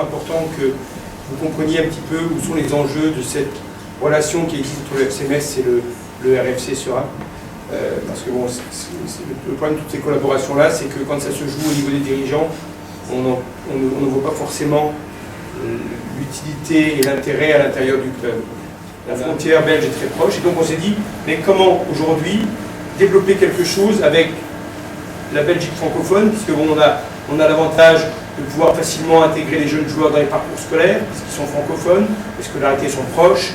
important que vous compreniez un petit peu où sont les enjeux de cette relation qui existe entre le FCMS et le RFC Serein. Parce que bon, le problème de toutes ces collaborations-là, c'est que quand ça se joue au niveau des dirigeants, on ne voit pas forcément l'utilité et l'intérêt à l'intérieur du club. La frontière belge est très proche, et donc on s'est dit, mais comment aujourd'hui développer quelque chose avec la Belgique francophone, puisque bon, on a l'avantage de pouvoir facilement intégrer les jeunes joueurs dans les parcours scolaires, parce qu'ils sont francophones, les scolarités sont proches,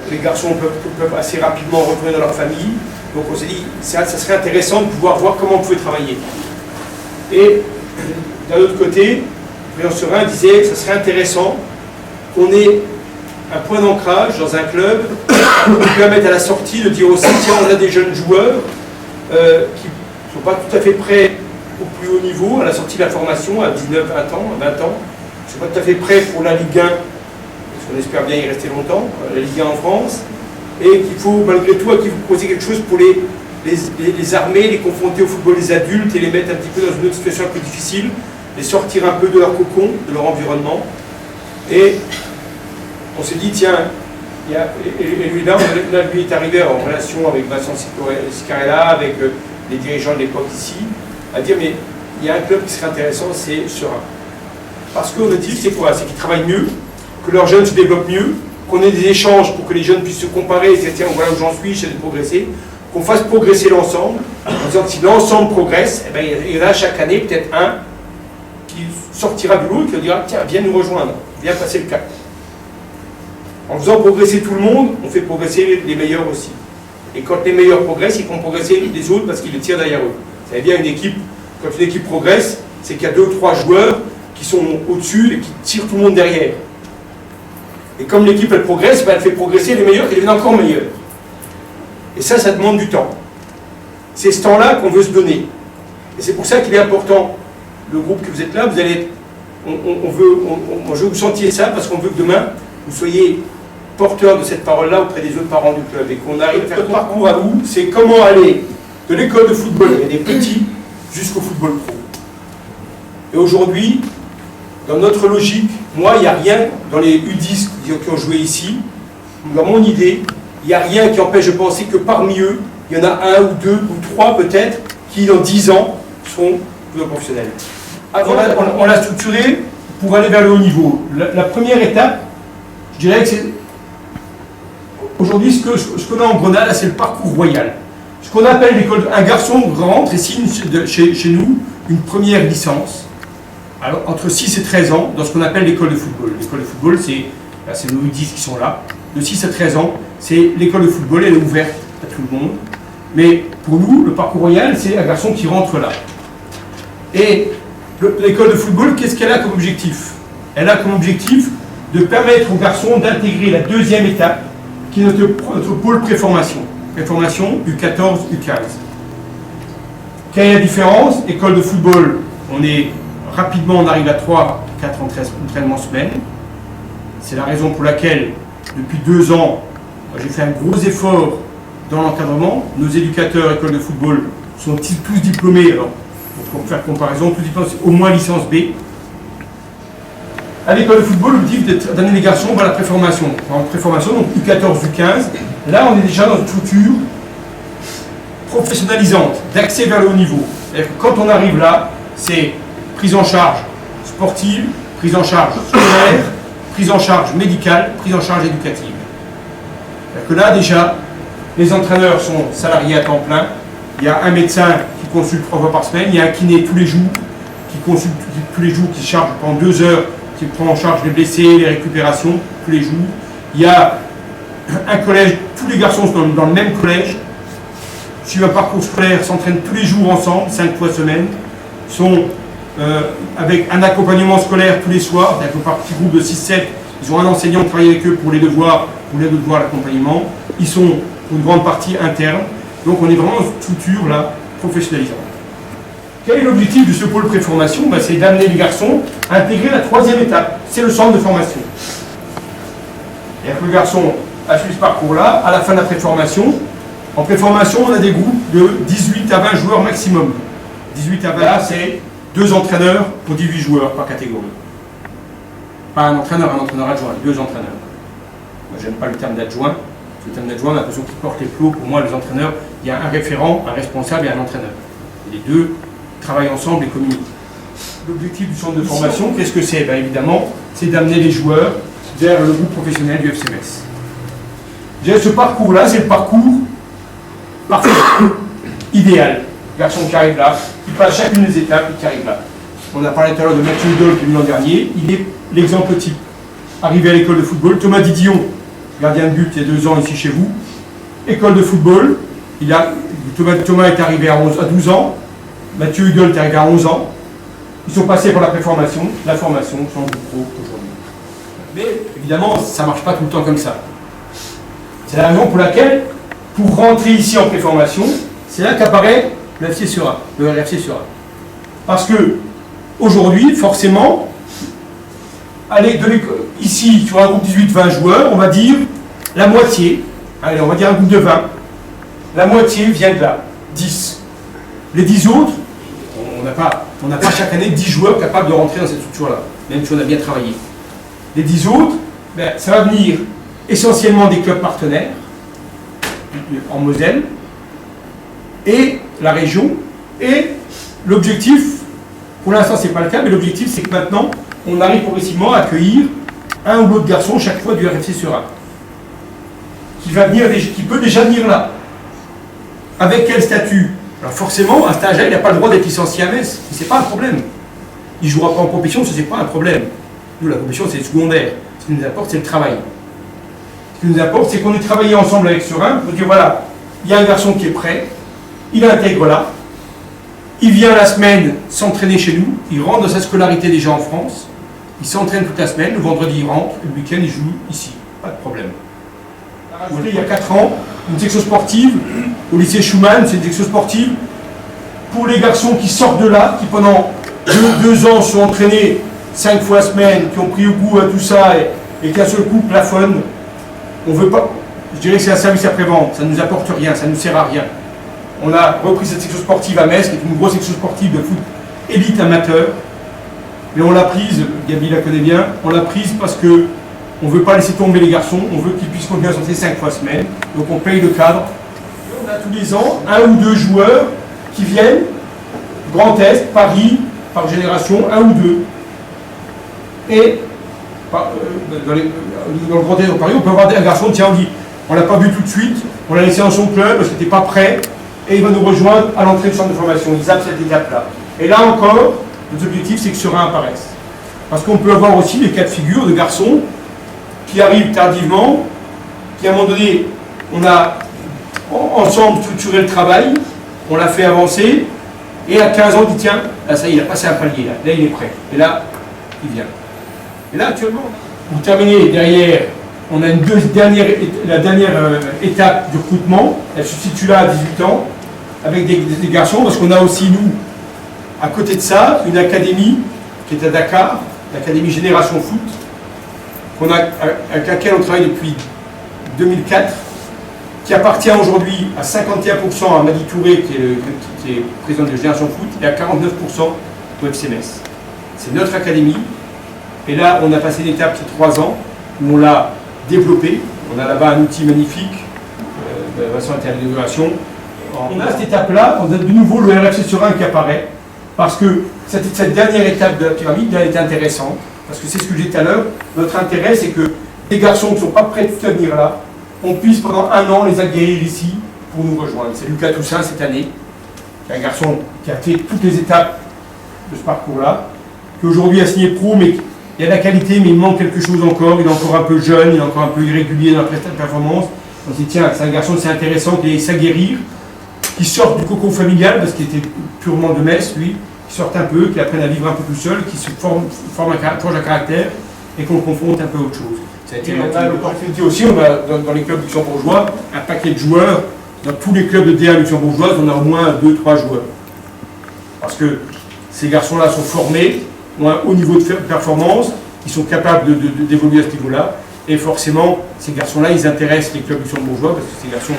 les garçons peuvent assez rapidement retourner dans leur famille, donc on s'est dit, ça serait intéressant de pouvoir voir comment on pouvait travailler. Et d'un autre côté, le président Serein disait que ça serait intéressant qu'on ait un point d'ancrage dans un club qui permette à la sortie de dire aussi, tiens, on a des jeunes joueurs qui ne sont pas tout à fait prêts au plus haut niveau, à la sortie de la formation, à 19, 20 ans, qui ne sont pas tout à fait prêts pour la Ligue 1, parce qu'on espère bien y rester longtemps, la Ligue 1 en France, et qu'il faut malgré tout à qui vous proposer quelque chose pour les armer, les confronter au football des adultes et les mettre un petit peu dans une autre situation un peu difficile, les sortir un peu de leur cocon, de leur environnement. Et on s'est dit, tiens, et lui, là, lui est arrivé en relation avec Vincent Scarella, avec les dirigeants de l'époque ici, à dire, mais il y a un club qui serait intéressant, c'est Serein. Parce qu'on a dit, c'est quoi? C'est qu'ils travaillent mieux, que leurs jeunes se développent mieux, qu'on ait des échanges pour que les jeunes puissent se comparer et dire, tiens, voilà où j'en suis, j'essaie de progresser, qu'on fasse progresser l'ensemble, en disant que si l'ensemble progresse, eh bien, il y en a chaque année peut-être un qui sortira du lot et qui dira, tiens, viens nous rejoindre, viens passer le cap. En faisant progresser tout le monde, on fait progresser les meilleurs aussi. Et quand les meilleurs progressent, ils font progresser les autres parce qu'ils les tirent derrière eux. Vous savez bien, une équipe, quand une équipe progresse, c'est qu'il y a 2 ou 3 joueurs qui sont au-dessus et qui tirent tout le monde derrière. Et comme l'équipe, elle progresse, ben elle fait progresser les meilleurs qui deviennent encore meilleurs. Et ça demande du temps. C'est ce temps-là qu'on veut se donner. Et c'est pour ça qu'il est important, le groupe que vous êtes là, vous allez, je veux que vous sentiez ça, parce qu'on veut que demain, vous soyez porteur de cette parole-là auprès des autres parents du club et qu'on arrive à faire le parcours à vous, c'est comment aller de l'école de football et des petits jusqu'au football pro. Et aujourd'hui, dans notre logique, moi, il n'y a rien dans les U10 qui ont joué ici, dans mon idée, il n'y a rien qui empêche de penser que parmi eux, il y en a 1 ou 2 ou 3 peut-être qui, dans 10 ans, seront professionnels. On l'a structuré pour aller vers le haut niveau. La première étape, je dirais que c'est... Aujourd'hui, ce qu'on a en Grenade, c'est le parcours royal. Ce qu'on appelle l'école... Un garçon rentre et signe chez nous une première licence, alors, entre 6 et 13 ans, dans ce qu'on appelle l'école de football. L'école de football, c'est nos U10 qui sont là. De 6 à 13 ans, c'est l'école de football, elle est ouverte à tout le monde. Mais pour nous, le parcours royal, c'est un garçon qui rentre là. Et l'école de football, qu'est-ce qu'elle a comme objectif? Elle a comme objectif de permettre aux garçons d'intégrer la deuxième étape, qui est notre pôle préformation. Préformation U14, U15. Quelle est la différence? École de football, rapidement on arrive à 3-4 entraînements semaine. C'est la raison pour laquelle, depuis 2 ans, j'ai fait un gros effort dans l'encadrement. Nos éducateurs école de football sont tous diplômés, alors pour faire comparaison, tous diplômés, au moins licence B. À l'école de football, l'objectif d'amener les garçons vers la préformation. En préformation, donc U14, U15, là on est déjà dans une structure professionnalisante, d'accès vers le haut niveau. C'est-à-dire que quand on arrive là, c'est prise en charge sportive, prise en charge scolaire, prise en charge médicale, prise en charge éducative. C'est-à-dire que là déjà, les entraîneurs sont salariés à temps plein, il y a un médecin qui consulte 3 fois par semaine, il y a un kiné tous les jours, qui consulte tous les jours, qui charge pendant 2 heures, qui prend en charge les blessés, les récupérations tous les jours. Il y a un collège, tous les garçons sont dans le même collège, suivent un parcours scolaire, s'entraînent tous les jours ensemble, 5 fois semaine, sont avec un accompagnement scolaire tous les soirs, avec un petit groupe de 6-7, ils ont un enseignant qui travaille avec eux pour les devoirs, l'accompagnement, ils sont pour une grande partie internes, donc on est vraiment dans une structure là, professionnalisante. Quel est l'objectif de ce pôle préformation? C'est d'amener les garçons à intégrer la 3e étape, c'est le centre de formation. Et le garçon a suivi ce parcours-là, à la fin de la préformation, en préformation, on a des groupes de 18 à 20 joueurs maximum. 18 à 20, là, c'est 2 entraîneurs pour 18 joueurs par catégorie. pas un entraîneur adjoint, deux entraîneurs. Moi, j'aime pas le terme d'adjoint. Le terme d'adjoint, l'impression qu'il porte les plots. Pour moi, les entraîneurs, il y a un référent, un responsable et un entraîneur. Et les deux travaillent ensemble et communiquent. L'objectif du centre de formation, qu'est-ce que c'est? Évidemment, c'est d'amener les joueurs vers le groupe professionnel du FC Metz. Ce parcours-là, c'est le parcours parfait, idéal. Le garçon qui arrive là, qui passe chacune des étapes et qui arrive là. On a parlé tout à l'heure de Mathieu Hudol qui est venu l'an dernier, il est l'exemple type. Arrivé à l'école de football, Thomas Didion, gardien de but il y a 2 ans ici chez vous, école de football, Thomas est arrivé à 12 ans, Mathieu Hudol est arrivé à 11 ans, ils sont passés par la préformation, la formation, sans doute pro aujourd'hui. Mais évidemment, ça ne marche pas tout le temps comme ça. C'est la raison pour laquelle, pour rentrer ici en préformation, c'est là qu'apparaît le RFC Sera. Parce que, aujourd'hui, forcément, ici, sur un groupe 18-20 joueurs, on va dire la moitié, allez, on va dire un groupe de 20, la moitié vient de là, 10. Les 10 autres, on n'a pas chaque année 10 joueurs capables de rentrer dans cette structure-là, même si on a bien travaillé. Les 10 autres, ça va venir essentiellement des clubs partenaires, en Moselle, et la région, et l'objectif, pour l'instant c'est pas le cas, mais l'objectif c'est que maintenant, on arrive progressivement à accueillir un ou l'autre garçon chaque fois du RFC Sera, qui peut déjà venir là. Avec quel statut? Alors forcément, un stagiaire, il n'a pas le droit d'être licencié à Metz, c'est pas un problème. Il ne jouera pas en compétition, ça c'est pas un problème. Nous, la compétition, c'est secondaire. Ce qui nous importe, c'est le travail. Ce qui nous importe, c'est qu'on ait travaillé ensemble avec Serein pour dire voilà, il y a un garçon qui est prêt, il intègre là, il vient la semaine s'entraîner chez nous, il rentre dans sa scolarité déjà en France, il s'entraîne toute la semaine, le vendredi il rentre, le week-end il joue ici, pas de problème. Il y a 4 ans, une section sportive, au lycée Schumann, c'est une section sportive pour les garçons qui sortent de là, qui pendant 2 ans sont entraînés 5 fois la semaine, qui ont pris au goût à tout ça et qu'un seul coup plafonnent. On veut pas, je dirais que c'est un service après-vente, ça ne nous apporte rien, ça ne nous sert à rien. On a repris cette section sportive à Metz, qui est une grosse section sportive de foot élite amateur, mais on l'a prise, Gabi la connaît bien, on l'a prise parce que on ne veut pas laisser tomber les garçons, on veut qu'ils puissent continuer à s'entraîner 5 fois semaine, donc on paye le cadre. Et on a tous les ans 1 ou 2 joueurs qui viennent, Grand Est, Paris, par génération, 1 ou 2. Et dans le Grand Est de Paris, on peut avoir un garçon, tiens, on dit, on ne l'a pas vu tout de suite, on l'a laissé dans son club parce qu'il n'était pas prêt, et il va nous rejoindre à l'entrée du centre de formation. Ils zappent cette étape-là. Et là encore, notre objectif, c'est que Serein apparaisse. Parce qu'on peut avoir aussi des cas de figure de garçons qui arrivent tardivement, qui à un moment donné, on a ensemble structuré le travail, on l'a fait avancer, et à 15 ans, il dit tiens, là ça y est, il a passé un palier, là il est prêt. Et là, il vient. Et là, actuellement, pour terminer, derrière, on a la dernière étape du recrutement, elle se situe là à 18 ans, avec des garçons, parce qu'on a aussi, nous, à côté de ça, une académie qui est à Dakar, l'académie Génération Foot, avec laquelle on travaille depuis 2004, qui appartient aujourd'hui à 51% à Madi Touré, qui est président de Génération Foot, et à 49% au FC Metz. C'est notre académie. Et là, on a passé une étape qui est 3 ans, où on l'a développé. On a là-bas un outil magnifique, de façon d'intégration. On a cette étape-là, on a de nouveau le RFC Serein qui apparaît, parce que cette dernière étape de la pyramide, elle est intéressante, parce que c'est ce que j'ai dit tout à l'heure, notre intérêt, c'est que les garçons qui ne sont pas prêts de venir là, on puisse pendant 1 an les acquérir ici pour nous rejoindre. C'est Lucas Toussaint cette année, qui est un garçon qui a fait toutes les étapes de ce parcours-là, qui aujourd'hui a signé pro, mais il y a de la qualité, mais il manque quelque chose encore, il est encore un peu jeune, il est encore un peu irrégulier dans la performance. On s'est dit, tiens, c'est un garçon, c'est intéressant, qui est s'aguerrir, qui sort du cocon familial, parce qu'il était purement de Metz, lui, qui sortent un peu, qui apprennent à vivre un peu tout seul, qui se forge un caractère, et qu'on confronte un peu à autre chose. Ça a été l'opportunité aussi, on a dans les clubs luxembourgeois un paquet de joueurs. Dans tous les clubs de D1 luxembourgeoise, on a au moins 2-3 joueurs. Parce que ces garçons-là sont formés, ont un haut niveau de performance, ils sont capables d'évoluer à ce niveau-là, et forcément, ces garçons-là, ils intéressent les clubs luxembourgeois, parce que c'est des garçons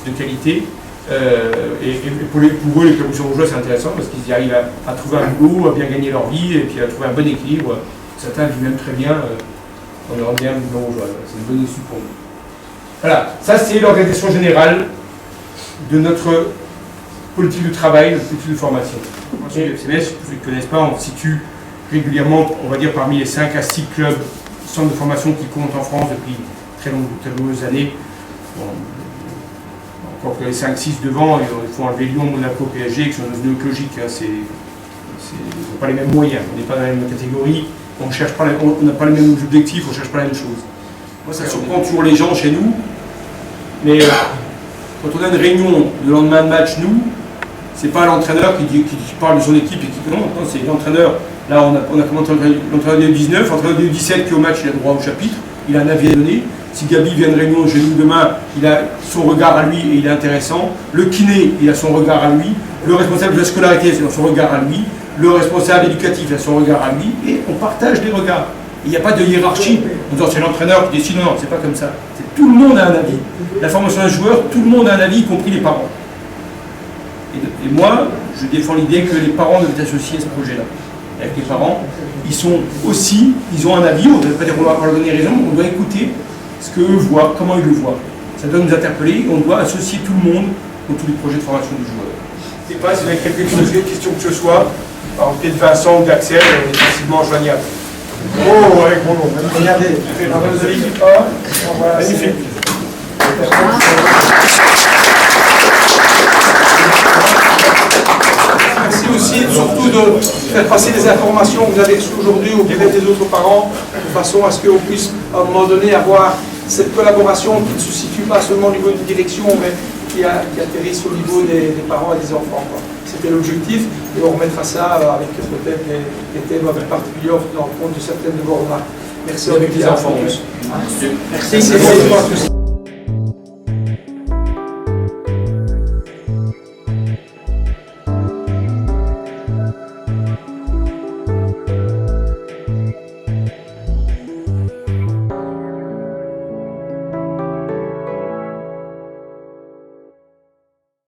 de qualité, et pour eux, les clubs luxembourgeois, c'est intéressant, parce qu'ils y arrivent à trouver un boulot, à bien gagner leur vie, et puis à trouver un bon équilibre certains vivent même très bien en leur bien bourgeois. C'est une bonne issue pour nous. Voilà, ça c'est l'organisation générale de notre politique de travail, notre politique de formation. Ensuite, le FCMS, pour ceux qui ne connaissent pas, on situe régulièrement, on va dire, parmi les 5 à 6 clubs, centres de formation qui comptent en France depuis très nombreuses années. Bon, encore que les 5-6 devant, il faut enlever Lyon, Monaco, PSG, qui sont dans une logique. Hein, ils n'ont pas les mêmes moyens, on n'est pas dans la même catégorie, on n'a pas les mêmes objectifs, on ne cherche pas la même chose. Moi, ça surprend toujours les gens chez nous, mais quand on a une réunion le lendemain de match, nous, c'est pas l'entraîneur qui parle de son équipe et qui non, c'est l'entraîneur. Là, on a commencé l'entraîneur de 19, l'entraîneur de 17 qui au match, il a droit au chapitre, il a un avis à donner. Si Gabi vient de réunion chez nous demain, il a son regard à lui et il est intéressant. Le kiné, il a son regard à lui. Le responsable de la scolarité, c'est son regard à lui. Le responsable éducatif, il a son regard à lui. Et on partage les regards. Il n'y a pas de hiérarchie. En disant c'est l'entraîneur qui décide. Non, c'est pas comme ça. Tout le monde a un avis. La formation d'un joueur, tout le monde a un avis, y compris les parents. Et moi, je défends l'idée que les parents doivent être associés à ce projet-là. Avec les parents, ils ont un avis. On ne veut pas dire qu'on va leur donner raison, mais on doit écouter ce qu'eux voient, comment ils le voient. Ça doit nous interpeller et on doit associer tout le monde dans tous les projets de formation du joueur. Je ne sais pas si vous avez quelques questions que ce soit, par exemple peut-être Vincent ou d'Axel, on est facilement joignable. Oh, avec mon nom. Regardez, vous avez dit pas. Magnifique. Merci aussi, surtout de faire passer les informations que vous avez reçues aujourd'hui auprès des autres parents, de façon à ce qu'on puisse, à un moment donné, avoir cette collaboration qui ne se situe pas seulement au niveau de direction, mais qui atterrisse au niveau des parents et des enfants. C'était l'objectif, et on remettra ça avec peut-être des thèmes un peu particuliers en compte de certaines de vos remarques. Merci avec les enfants. Merci. Merci.